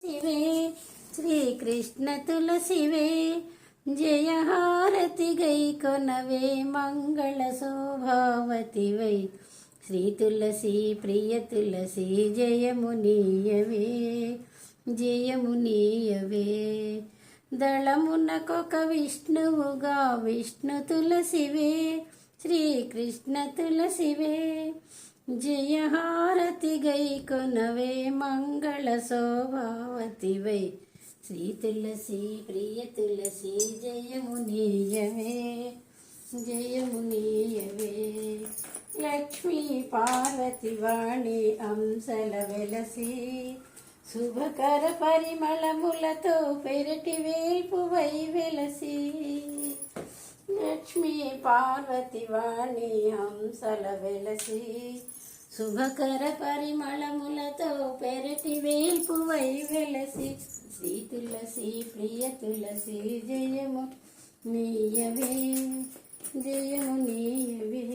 శివే శ్రీకృష్ణ తులసివే జయ హారతి గై కొనవే మంగళ శోభావతి వై శ్రీ తులసి ప్రియ తులసి జయమునీయవే జయమునీయవే దళమునకొక విష్ణువుగా విష్ణు తులసివే శ్రీకృష్ణ తులసివే జయ హారతి గై కొనవే మంగళ శోభావతి వై శ్రీ తులసి ప్రియ తులసి జయమునీయవే జయమునీయవే లక్ష్మీ పార్వతి వాణి అంశల వెలసి శుభకర పరిమళములతో పెరటి వేల్పువై వెలసి లక్ష్మీ పార్వతి వాణి హంసల వెలసి శుభకర పరిమళములతో పెరటి వేల్పువై వెలసి శ్రీ తులసి ప్రియ తులసి జయము నీయవే జయము నీయవే.